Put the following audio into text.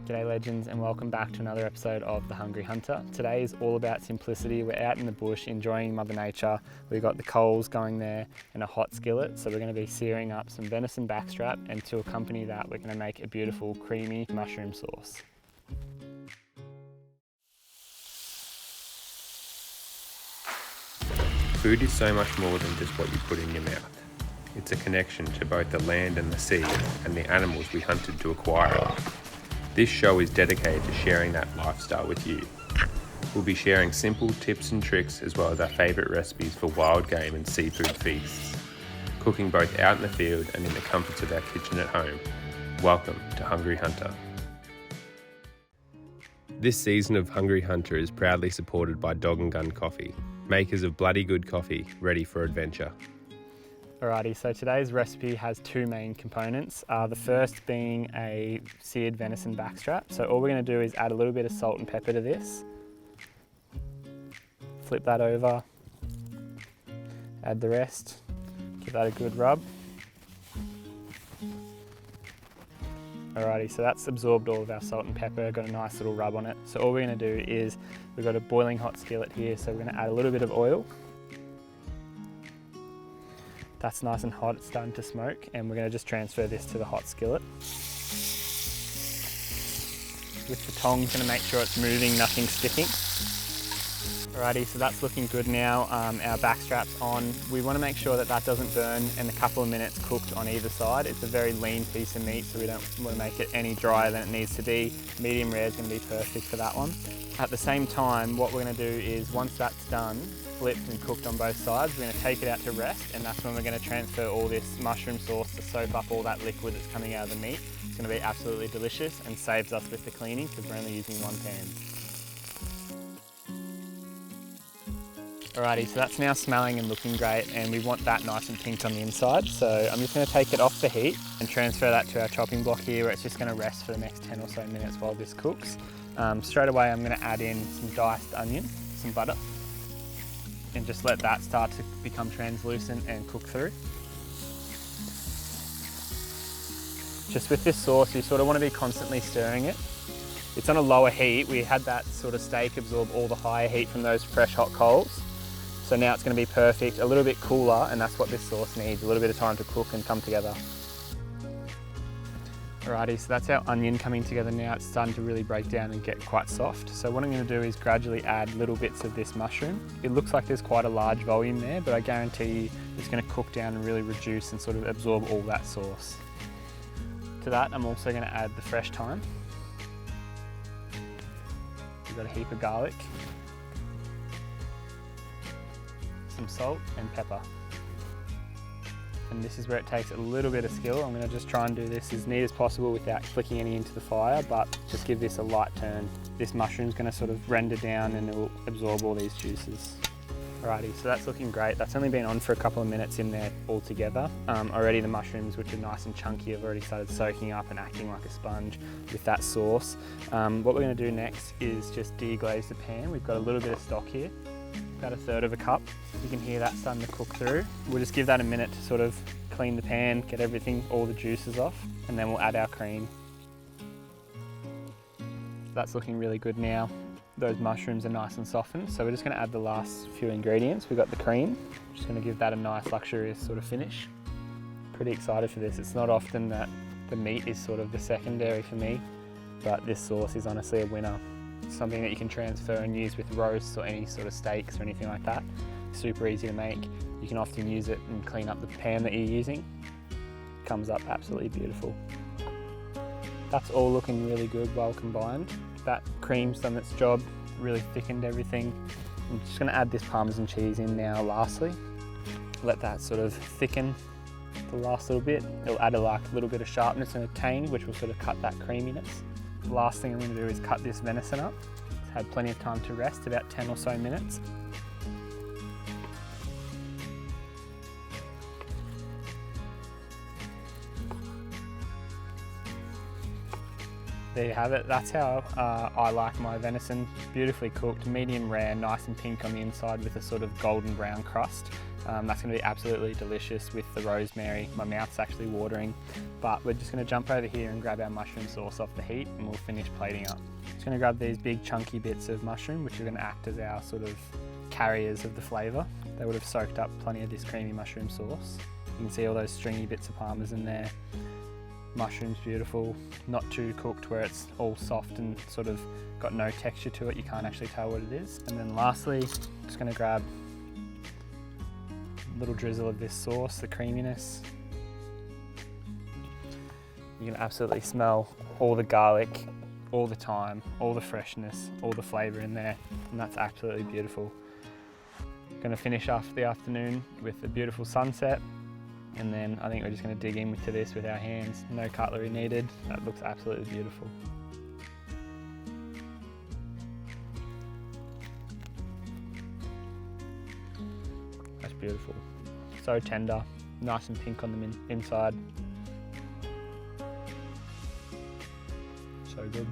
G'day legends, and welcome back to another episode of The Hungry Hunter. Today is all about simplicity. We're out in the bush enjoying Mother Nature. We've got the coals going there and a hot skillet, so we're going to be searing up some venison backstrap, and to accompany that we're going to make a beautiful creamy mushroom sauce. Food is so much more than just what you put in your mouth. It's a connection to both the land and the sea and the animals we hunted to acquire it. This show is dedicated to sharing that lifestyle with you. We'll be sharing simple tips and tricks as well as our favourite recipes for wild game and seafood feasts. Cooking both out in the field and in the comforts of our kitchen at home. Welcome to Hungry Hunter. This season of Hungry Hunter is proudly supported by Dog and Gun Coffee, makers of bloody good coffee, ready for adventure. Alrighty, so today's recipe has two main components. The first being a seared venison backstrap. So all we're going to do is add a little bit of salt and pepper to this. Flip that over, add the rest, give that a good rub. Alrighty, so that's absorbed all of our salt and pepper, got a nice little rub on it. So all we're going to do is, we've got a boiling hot skillet here, so we're going to add a little bit of oil. That's nice and hot, it's starting to smoke, and we're going to just transfer this to the hot skillet. With the tongs, going to make sure it's moving, nothing sticking. Alrighty, so that's looking good now. Our backstrap's on. We want to make sure that that doesn't burn and a couple of minutes cooked on either side. It's a very lean piece of meat, so we don't want to make it any drier than it needs to be. Medium rare is going to be perfect for that one. At the same time, what we're going to do is, once that's done, flipped and cooked on both sides, we're going to take it out to rest, and that's when we're going to transfer all this mushroom sauce to soak up all that liquid that's coming out of the meat. It's going to be absolutely delicious and saves us with the cleaning because we're only using one pan. Alrighty, so that's now smelling and looking great, and we want that nice and pink on the inside. So I'm just going to take it off the heat and transfer that to our chopping block here, where it's just going to rest for the next 10 or so minutes while this cooks. Straight away I'm going to add in some diced onion, some butter, and just let that start to become translucent and cook through. Just with this sauce, you sort of want to be constantly stirring it. It's on a lower heat. We had that sort of steak absorb all the higher heat from those fresh hot coals. So now it's going to be perfect, a little bit cooler, and that's what this sauce needs, a little bit of time to cook and come together. Alrighty, so that's our onion coming together now. It's starting to really break down and get quite soft. So what I'm going to do is gradually add little bits of this mushroom. It looks like there's quite a large volume there, but I guarantee you it's going to cook down and really reduce and sort of absorb all that sauce. To that, I'm also going to add the fresh thyme. We've got a heap of garlic, some salt and pepper. And this is where it takes a little bit of skill. I'm going to just try and do this as neat as possible without flicking any into the fire, but just give this a light turn. This mushroom's going to sort of render down and it will absorb all these juices. Alrighty, so that's looking great. That's only been on for a couple of minutes in there altogether. Already the mushrooms, which are nice and chunky, have already started soaking up and acting like a sponge with that sauce. What we're going to do next is just deglaze the pan. We've got a little bit of stock here, about 1/3 of a cup. You can hear that starting to cook through. We'll just give that a minute to sort of clean the pan, get everything, all the juices off, and then we'll add our cream. That's looking really good now. Those mushrooms are nice and softened, so we're just going to add the last few ingredients. We've got the cream, just going to give that a nice luxurious sort of finish. Pretty excited for this. It's not often that the meat is sort of the secondary for me, but this sauce is honestly a winner. It's something that you can transfer and use with roasts or any sort of steaks or anything like that. Super easy to make. You can often use it and clean up the pan that you're using. Comes up absolutely beautiful. That's all looking really good, well combined. That cream's done its job, really thickened everything. I'm just going to add this parmesan cheese in now lastly. Let that sort of thicken the last little bit. It'll add a little bit of sharpness and a tang, which will sort of cut that creaminess. The last thing I'm going to do is cut this venison up. It's had plenty of time to rest, about 10 or so minutes. there you have it. That's how I like my venison. Beautifully cooked, medium rare, nice and pink on the inside with a sort of golden brown crust. That's going to be absolutely delicious with the rosemary. My mouth's actually watering, but we're just going to jump over here and grab our mushroom sauce off the heat and we'll finish plating up. Just going to grab these big chunky bits of mushroom, which are going to act as our sort of carriers of the flavour. They would have soaked up plenty of this creamy mushroom sauce. You can see all those stringy bits of parmesan there. Mushroom's beautiful, not too cooked where it's all soft and sort of got no texture to it, you can't actually tell what it is. And then lastly, just going to grab a little drizzle of this sauce, the creaminess. You can absolutely smell all the garlic, all the thyme, all the freshness, all the flavour in there, and that's absolutely beautiful. Going to finish off the afternoon with a beautiful sunset. And then I think we're just going to dig into this with our hands, no cutlery needed. That looks absolutely beautiful. That's beautiful. So tender, nice and pink on the inside. So good.